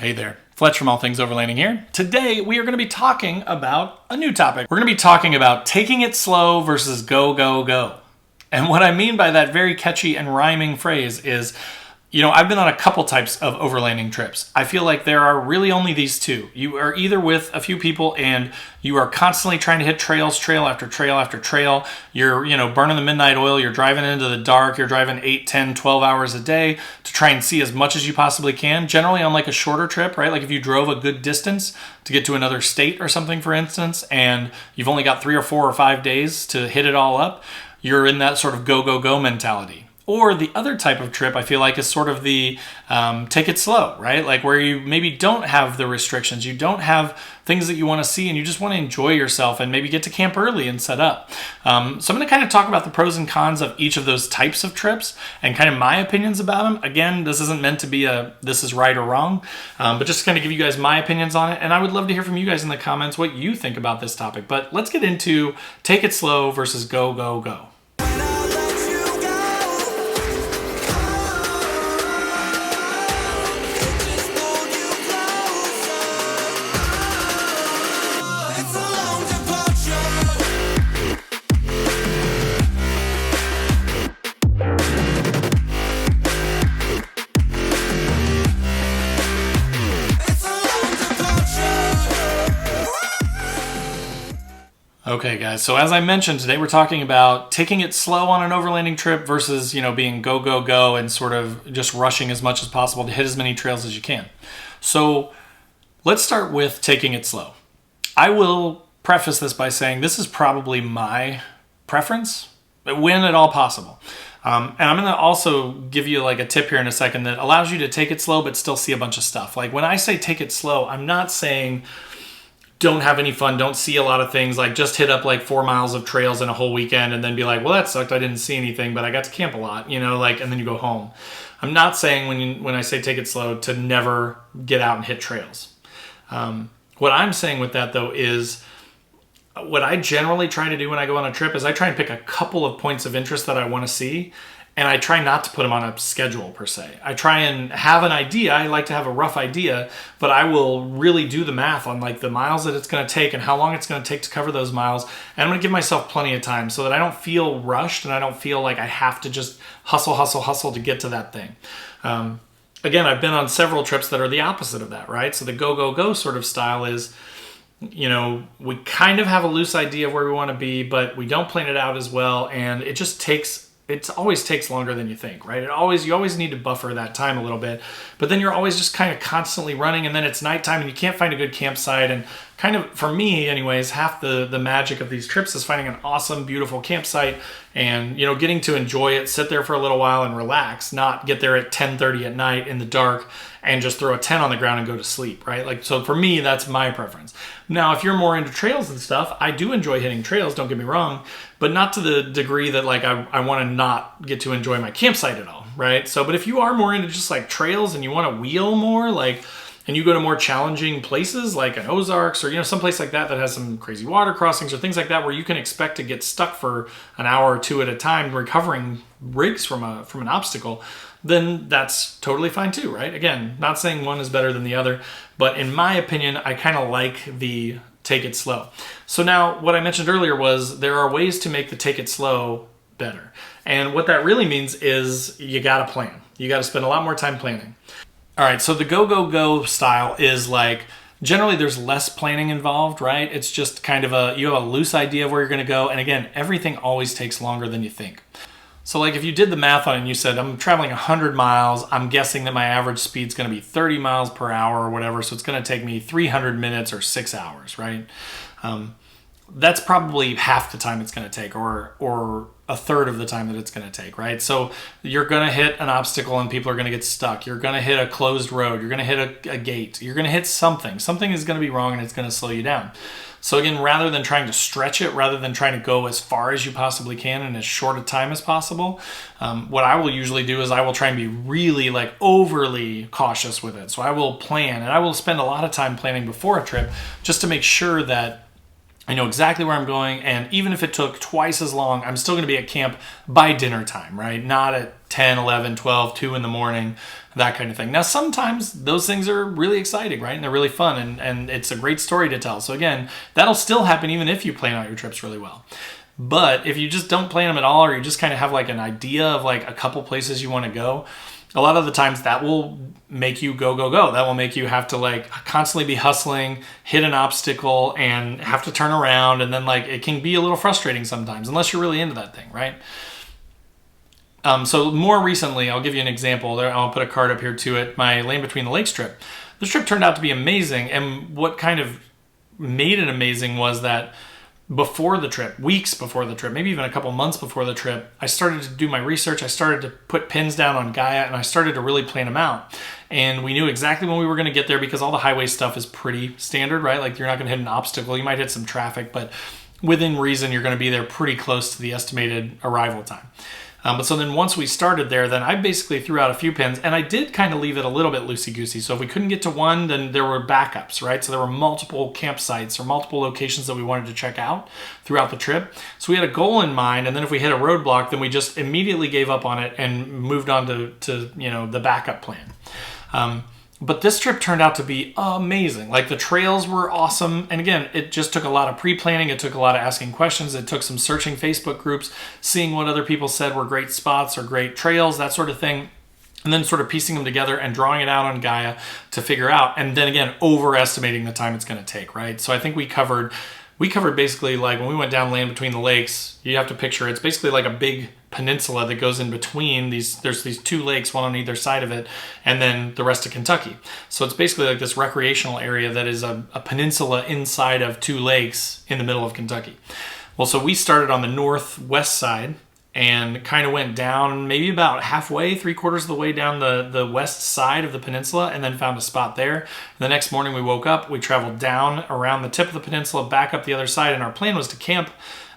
Hey there, Fletch from All Things Overlanding here. Today we are going to be talking about a new topic. We're going to be talking about taking it slow versus go, go, go. And what I mean by that very catchy and rhyming phrase is, I've been on a couple types of overlanding trips. I feel like there are really only these two. You are either with a few people and you are constantly trying to hit trails, trail after trail after trail. You're, burning the midnight oil. You're driving into the dark. You're driving 8, 10, 12 hours a day to try and see as much as you possibly can. Generally on like a shorter trip, right? Like if you drove a good distance to get to another state or something, for instance, and you've only got 3 or 4 or 5 days to hit it all up, you're in that sort of go, go, go mentality. Or the other type of trip I feel like is sort of the take it slow, right? Like where you maybe don't have the restrictions, you don't have things that you want to see, and you just want to enjoy yourself and maybe get to camp early and set up. So I'm going to kind of talk about the pros and cons of each of those types of trips and kind of my opinions about them. Again, this isn't meant to be this is right or wrong, but just to kind of give you guys my opinions on it. And I would love to hear from you guys in the comments what you think about this topic. But let's get into take it slow versus go, go, go. Okay guys, so as I mentioned, today we're talking about taking it slow on an overlanding trip versus, being go, go, go and sort of just rushing as much as possible to hit as many trails as you can. So let's start with taking it slow. I will preface this by saying this is probably my preference when at all possible. And I'm going to also give you like a tip here in a second that allows you to take it slow but still see a bunch of stuff. Like when I say take it slow, I'm not saying don't have any fun, don't see a lot of things, like just hit up like 4 miles of trails in a whole weekend and then be like, well, that sucked, I didn't see anything, but I got to camp a lot, and then you go home. I'm not saying when I say take it slow to never get out and hit trails. What I'm saying with that though is what I generally try to do when I go on a trip is I try and pick a couple of points of interest that I want to see, and I try not to put them on a schedule per se. I try and have an idea. I like to have a rough idea, but I will really do the math on like the miles that it's going to take and how long it's going to take to cover those miles. And I'm going to give myself plenty of time so that I don't feel rushed and I don't feel like I have to just hustle to get to that thing. Again, I've been on several trips that are the opposite of that, right? So the go, go, go sort of style is, we kind of have a loose idea of where we want to be, but we don't plan it out as well. And it always takes longer than you think, right? You always need to buffer that time a little bit, but then you're always just kind of constantly running, and then it's nighttime and you can't find a good campsite. And kind of, for me anyways, half the magic of these trips is finding an awesome, beautiful campsite and, getting to enjoy it, sit there for a little while and relax, not get there at 10:30 at night in the dark and just throw a tent on the ground and go to sleep, right? Like, so for me, that's my preference. Now, if you're more into trails and stuff, I do enjoy hitting trails, don't get me wrong, but not to the degree that like I want to not get to enjoy my campsite at all, right? So, but if you are more into just like trails and you want to wheel more, and you go to more challenging places like an Ozarks or, someplace like that has some crazy water crossings or things like that where you can expect to get stuck for an hour or two at a time recovering rigs from an obstacle, then that's totally fine too, right? Again, not saying one is better than the other, but in my opinion, I kind of like the take it slow. So now what I mentioned earlier was there are ways to make the take it slow better. And what that really means is you got to plan. You got to spend a lot more time planning. All right, so the go, go, go style is like, generally there's less planning involved, right? It's just kind of you have a loose idea of where you're going to go. And again, everything always takes longer than you think. So like if you did the math on it and you said, I'm traveling 100 miles, I'm guessing that my average speed's going to be 30 miles per hour or whatever. So it's going to take me 300 minutes or 6 hours, right? That's probably half the time it's going to take or a third of the time that it's going to take, right? So you're going to hit an obstacle and people are going to get stuck. You're going to hit a closed road. You're going to hit a gate. You're going to hit something. Something is going to be wrong and it's going to slow you down. So again, rather than trying to stretch it, rather than trying to go as far as you possibly can in as short a time as possible, what I will usually do is I will try and be really like overly cautious with it. So I will plan, and I will spend a lot of time planning before a trip just to make sure that I know exactly where I'm going, and even if it took twice as long, I'm still going to be at camp by dinner time, right? Not at 10, 11, 12, 2 in the morning, that kind of thing. Now, sometimes those things are really exciting, right? And they're really fun, and it's a great story to tell. So again, that'll still happen even if you plan out your trips really well. But if you just don't plan them at all, or you just kind of have like an idea of like a couple places you want to go, a lot of the times that will make you go, go, go. That will make you have to like constantly be hustling, hit an obstacle, and have to turn around. And then like it can be a little frustrating sometimes, unless you're really into that thing, right? So more recently, I'll give you an example. I'll put a card up here to it. My Land Between the Lakes trip. This trip turned out to be amazing. And what kind of made it amazing was that before the trip, weeks before the trip, maybe even a couple months before the trip, I started to do my research. I started to put pins down on Gaia, and I started to really plan them out. And we knew exactly when we were going to get there because all the highway stuff is pretty standard, right? Like you're not going to hit an obstacle. You might hit some traffic, but within reason, you're going to be there pretty close to the estimated arrival time. But so then once we started there, then I basically threw out a few pins, and I did kind of leave it a little bit loosey-goosey. So if we couldn't get to one, then there were backups, right? So there were multiple campsites or multiple locations that we wanted to check out throughout the trip. So we had a goal in mind, and then if we hit a roadblock, then we just immediately gave up on it and moved on to the backup plan. But this trip turned out to be amazing. Like the trails were awesome. And again, it just took a lot of pre-planning. It took a lot of asking questions. It took some searching Facebook groups, seeing what other people said were great spots or great trails, that sort of thing. And then sort of piecing them together and drawing it out on Gaia to figure out. And then again, overestimating the time it's going to take, right? So I think we covered basically like when we went down Land Between the Lakes, you have to picture it's basically like a big peninsula that goes in between there's these two lakes, one on either side of it, and then the rest of Kentucky. So it's basically like this recreational area that is a peninsula inside of two lakes in the middle of Kentucky. Well, so we started on the northwest side and kind of went down maybe about halfway, 3/4 of the way down the west side of the peninsula, and then found a spot there. The next morning we woke up, we traveled down around the tip of the peninsula, back up the other side, and our plan was to camp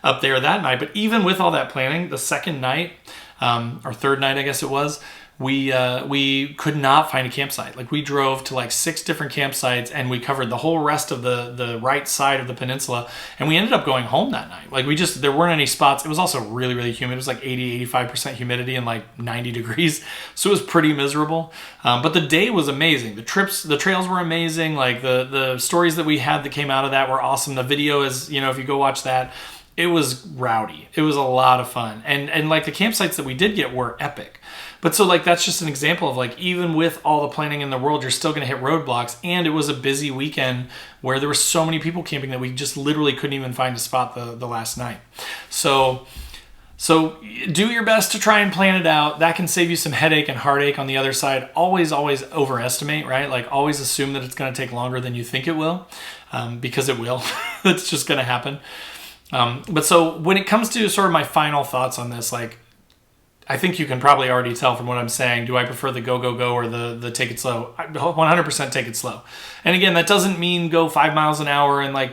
up there that night. But even with all that planning, the second night, or third night I guess it was, we could not find a campsite. Like we drove to like 6 different campsites, and we covered the whole rest of the right side of the peninsula, and we ended up going home that night. Like there weren't any spots. It was also really, really humid. It was like 80-85% humidity and like 90 degrees. So it was pretty miserable. But the day was amazing. The trails were amazing. Like the stories that we had that came out of that were awesome. The video is, if you go watch that, it was rowdy. It was a lot of fun. And like the campsites that we did get were epic. But so like that's just an example of like even with all the planning in the world, you're still going to hit roadblocks. And it was a busy weekend where there were so many people camping that we just literally couldn't even find a spot the last night. So do your best to try and plan it out. That can save you some headache and heartache on the other side. Always overestimate, right? Like always assume that it's going to take longer than you think it will, because it will. That's just going to happen. But so when it comes to sort of my final thoughts on this, like I think you can probably already tell from what I'm saying. Do I prefer the go, go, go or the take it slow? 100% take it slow. And again, that doesn't mean go 5 miles an hour and like,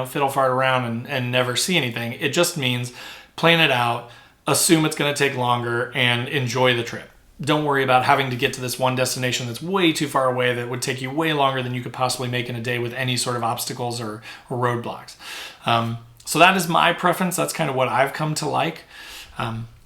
fiddle fart around and never see anything. It just means plan it out, assume it's going to take longer, and enjoy the trip. Don't worry about having to get to this one destination that's way too far away that would take you way longer than you could possibly make in a day with any sort of obstacles or roadblocks. So that is my preference. That's kind of what I've come to like.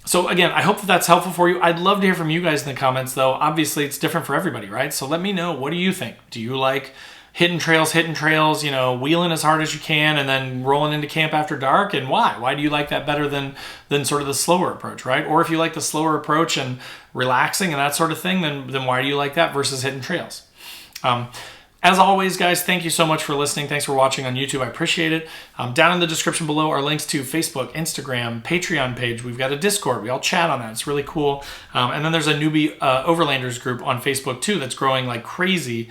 So again, I hope that that's helpful for you. I'd love to hear from you guys in the comments, though. Obviously, it's different for everybody, right? So let me know. What do you think? Do you like hitting trails, wheeling as hard as you can, and then rolling into camp after dark? And why? Why do you like that better than sort of the slower approach, right? Or if you like the slower approach and relaxing and that sort of thing, then why do you like that versus hitting trails? As always, guys, thank you so much for listening. Thanks for watching on YouTube. I appreciate it. Down in the description below are links to Facebook, Instagram, Patreon page. We've got a Discord. We all chat on that. It's really cool. And then there's a newbie Overlanders group on Facebook, too, that's growing like crazy.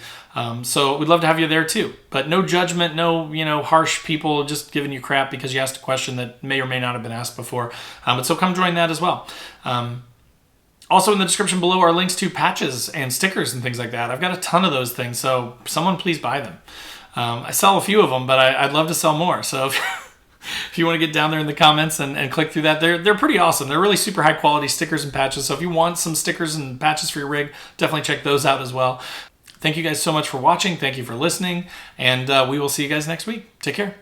So we'd love to have you there, too. But no judgment, no harsh people just giving you crap because you asked a question that may or may not have been asked before. But so come join that as well. Also in the description below are links to patches and stickers and things like that. I've got a ton of those things, so someone please buy them. I sell a few of them, but I'd love to sell more. So if you want to get down there in the comments and click through that, they're pretty awesome. They're really super high quality stickers and patches. So if you want some stickers and patches for your rig, definitely check those out as well. Thank you guys so much for watching. Thank you for listening, and we will see you guys next week. Take care.